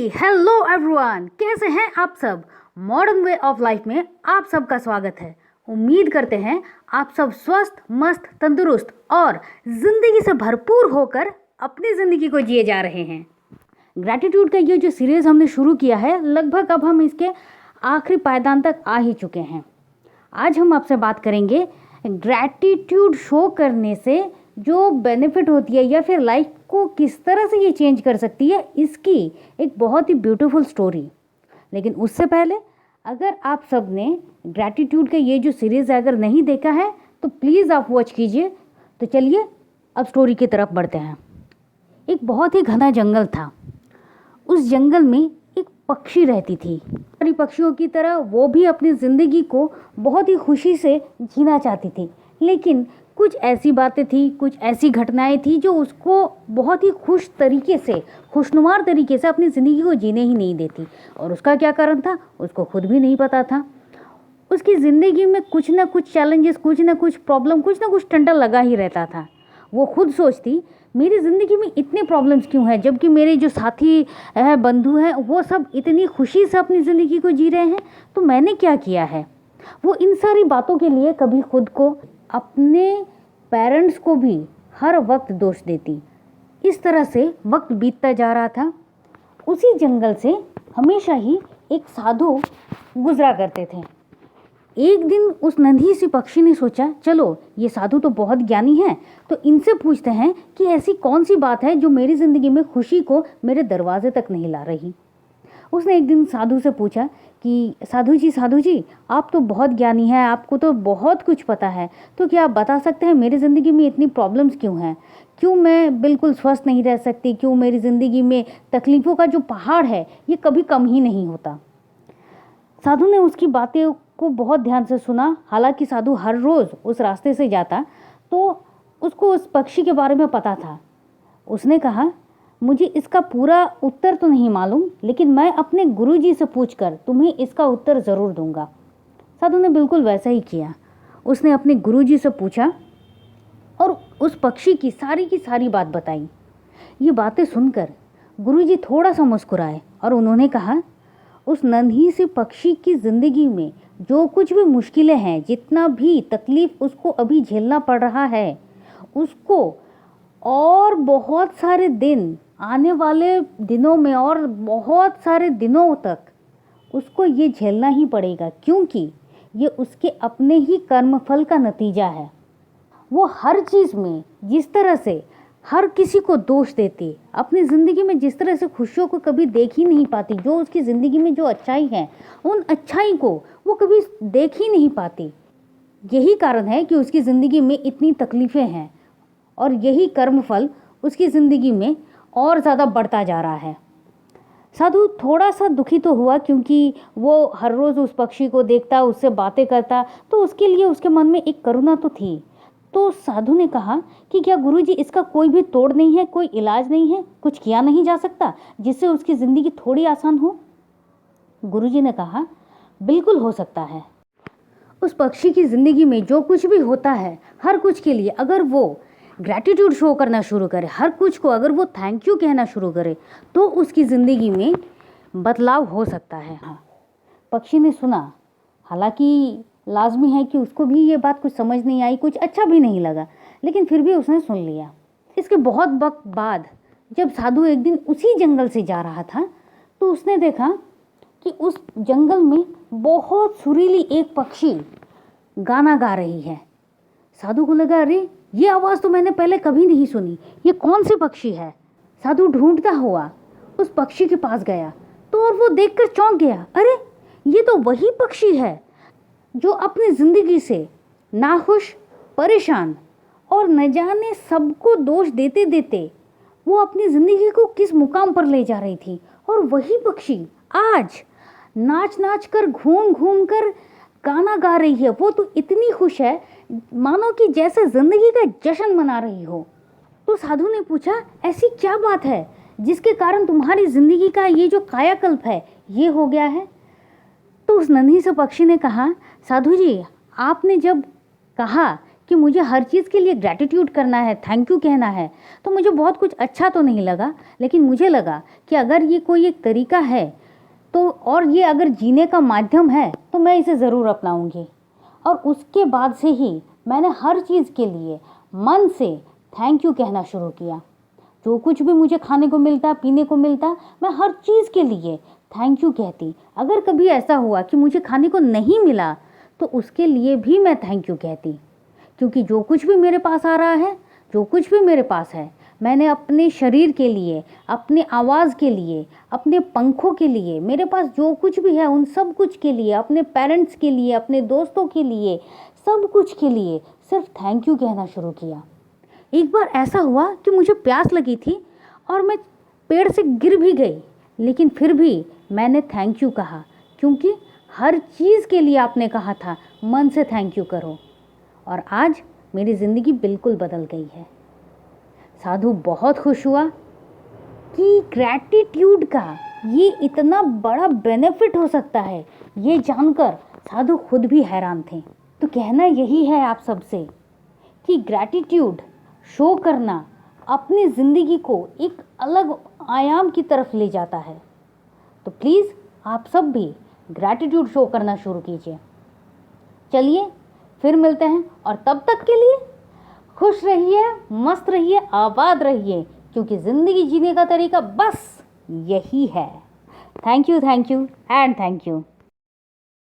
Hello everyone, कैसे हैं आप सब। मॉडर्न वे ऑफ लाइफ में आप सबका स्वागत है। उम्मीद करते हैं आप सब स्वस्थ, मस्त, तंदुरुस्त और ज़िंदगी से भरपूर होकर अपनी ज़िंदगी को जिए जा रहे हैं। ग्रैटिट्यूड का ये जो सीरीज़ हमने शुरू किया है, लगभग अब हम इसके आखिरी पायदान तक आ ही चुके हैं। आज हम आपसे बात करेंगे ग्रैटिट्यूड शो करने से जो बेनिफिट होती है या फिर लाइफ को किस तरह से ये चेंज कर सकती है, इसकी एक बहुत ही ब्यूटीफुल स्टोरी। लेकिन उससे पहले अगर आप सब ने ग्रैटिट्यूड का ये जो सीरीज़ है अगर नहीं देखा है तो प्लीज़ आप वॉच कीजिए। तो चलिए अब स्टोरी की तरफ बढ़ते हैं। एक बहुत ही घना जंगल था। उस जंगल में एक पक्षी रहती थी। सारी पक्षियों की तरह वो भी अपनी ज़िंदगी को बहुत ही खुशी से जीना चाहती थी, लेकिन कुछ ऐसी बातें थी, कुछ ऐसी घटनाएं थी जो उसको बहुत ही खुश तरीके से, खुशनुमार तरीके से अपनी ज़िंदगी को जीने ही नहीं देती। और उसका क्या कारण था उसको खुद भी नहीं पता था। उसकी ज़िंदगी में कुछ ना कुछ चैलेंजेस, कुछ ना कुछ प्रॉब्लम, कुछ ना कुछ टंटा लगा ही रहता था। वो खुद सोचती मेरी ज़िंदगी में इतने प्रॉब्लम्स क्यों हैं, जबकि मेरे जो साथी है, बंधु हैं, वो सब इतनी खुशी से अपनी ज़िंदगी को जी रहे हैं, तो मैंने क्या किया है। वो इन सारी बातों के लिए कभी खुद को, अपने पेरेंट्स को भी हर वक्त दोष देती। इस तरह से वक्त बीतता जा रहा था। उसी जंगल से हमेशा ही एक साधु गुजरा करते थे। एक दिन उस नन्ही सी पक्षी ने सोचा, चलो ये साधु तो बहुत ज्ञानी हैं, तो इनसे पूछते हैं कि ऐसी कौन सी बात है जो मेरी ज़िंदगी में खुशी को मेरे दरवाजे तक नहीं ला रही। उसने एक दिन साधु से पूछा कि साधु जी आप तो बहुत ज्ञानी हैं, आपको तो बहुत कुछ पता है, तो क्या आप बता सकते हैं मेरी ज़िंदगी में इतनी प्रॉब्लम्स क्यों हैं, क्यों मैं बिल्कुल स्वस्थ नहीं रह सकती, क्यों मेरी ज़िंदगी में तकलीफ़ों का जो पहाड़ है ये कभी कम ही नहीं होता। साधु ने उसकी बातें को बहुत ध्यान से सुना। हालांकि साधु हर रोज़ उस रास्ते से जाता तो उसको उस पक्षी के बारे में पता था। उसने कहा, मुझे इसका पूरा उत्तर तो नहीं मालूम, लेकिन मैं अपने गुरुजी से पूछकर तुम्हें इसका उत्तर ज़रूर दूंगा। साधु ने बिल्कुल वैसा ही किया। उसने अपने गुरुजी से पूछा और उस पक्षी की सारी बात बताई। ये बातें सुनकर गुरुजी थोड़ा सा मुस्कुराए और उन्होंने कहा, उस नन्ही सी पक्षी की ज़िंदगी में जो कुछ भी मुश्किलें हैं, जितना भी तकलीफ़ उसको अभी झेलना पड़ रहा है, उसको और बहुत सारे दिन, आने वाले दिनों में और बहुत सारे दिनों तक उसको ये झेलना ही पड़ेगा, क्योंकि ये उसके अपने ही कर्मफल का नतीजा है। वो हर चीज़ में जिस तरह से हर किसी को दोष देती, अपनी ज़िंदगी में जिस तरह से खुशियों को कभी देख ही नहीं पाती, जो उसकी ज़िंदगी में जो अच्छाई है उन अच्छाई को वो कभी देख ही नहीं पाती। यही कारण है कि उसकी ज़िंदगी में इतनी तकलीफ़ें हैं और यही कर्मफल उसकी ज़िंदगी में और ज़्यादा बढ़ता जा रहा है। साधु थोड़ा सा दुखी तो हुआ, क्योंकि वो हर रोज़ उस पक्षी को देखता, उससे बातें करता, तो उसके लिए उसके मन में एक करुणा तो थी। तो साधु ने कहा कि क्या गुरुजी इसका कोई भी तोड़ नहीं है, कोई इलाज नहीं है, कुछ किया नहीं जा सकता जिससे उसकी ज़िंदगी थोड़ी आसान हो। गुरुजी ने कहा, बिल्कुल हो सकता है। उस पक्षी की ज़िंदगी में जो कुछ भी होता है, हर कुछ के लिए अगर वो ग्रैटिट्यूड शो करना शुरू करे, हर कुछ को अगर वो थैंक यू कहना शुरू करे, तो उसकी ज़िंदगी में बदलाव हो सकता है। हाँ, पक्षी ने सुना। हालांकि लाजमी है कि उसको भी ये बात कुछ समझ नहीं आई, कुछ अच्छा भी नहीं लगा, लेकिन फिर भी उसने सुन लिया। इसके बहुत वक्त बाद जब साधु एक दिन उसी जंगल से जा रहा था, तो उसने देखा कि उस जंगल में बहुत सुरीली एक पक्षी गाना गा रही है। साधु को लगा, अरे ये आवाज़ तो मैंने पहले कभी नहीं सुनी, ये कौन सी पक्षी है। साधु ढूंढता हुआ उस पक्षी के पास गया तो और वो देखकर चौंक गया, अरे ये तो वही पक्षी है जो अपनी ज़िंदगी से नाखुश, परेशान और न जाने सबको दोष देते देते वो अपनी ज़िंदगी को किस मुकाम पर ले जा रही थी। और वही पक्षी आज नाच नाच कर, घूम घूम कर गाना गा रही है। वो तो इतनी खुश है मानो कि जैसे ज़िंदगी का जश्न मना रही हो। तो साधु ने पूछा, ऐसी क्या बात है जिसके कारण तुम्हारी ज़िंदगी का ये जो कायाकल्प है ये हो गया है। तो उस नन्ही से पक्षी ने कहा, साधु जी आपने जब कहा कि मुझे हर चीज़ के लिए ग्रैटिट्यूड करना है, थैंक यू कहना है, तो मुझे बहुत कुछ अच्छा तो नहीं लगा, लेकिन मुझे लगा कि अगर ये कोई एक तरीका है तो, और ये अगर जीने का माध्यम है, तो मैं इसे ज़रूर अपनाऊंगी। और उसके बाद से ही मैंने हर चीज़ के लिए मन से थैंक यू कहना शुरू किया। जो कुछ भी मुझे खाने को मिलता, पीने को मिलता, मैं हर चीज़ के लिए थैंक यू कहती। अगर कभी ऐसा हुआ कि मुझे खाने को नहीं मिला, तो उसके लिए भी मैं थैंक यू कहती, क्योंकि जो कुछ भी मेरे पास आ रहा है, जो कुछ भी मेरे पास है, मैंने अपने शरीर के लिए, अपने आवाज़ के लिए, अपने पंखों के लिए, मेरे पास जो कुछ भी है उन सब कुछ के लिए, अपने पेरेंट्स के लिए, अपने दोस्तों के लिए, सब कुछ के लिए सिर्फ थैंक यू कहना शुरू किया। एक बार ऐसा हुआ कि मुझे प्यास लगी थी और मैं पेड़ से गिर भी गई, लेकिन फिर भी मैंने थैंक यू कहा, क्योंकि हर चीज़ के लिए आपने कहा था मन से थैंक यू करो। और आज मेरी ज़िंदगी बिल्कुल बदल गई है। साधु बहुत खुश हुआ कि ग्रैटिट्यूड का ये इतना बड़ा बेनिफिट हो सकता है, ये जानकर साधु खुद भी हैरान थे। तो कहना यही है आप सबसे कि ग्रैटिट्यूड शो करना अपनी ज़िंदगी को एक अलग आयाम की तरफ ले जाता है। तो प्लीज़ आप सब भी ग्रैटिट्यूड शो करना शुरू कीजिए। चलिए फिर मिलते हैं, और तब तक के लिए खुश रहिए, मस्त रहिए, आबाद रहिए, क्योंकि ज़िंदगी जीने का तरीका बस यही है। Thank you and thank you.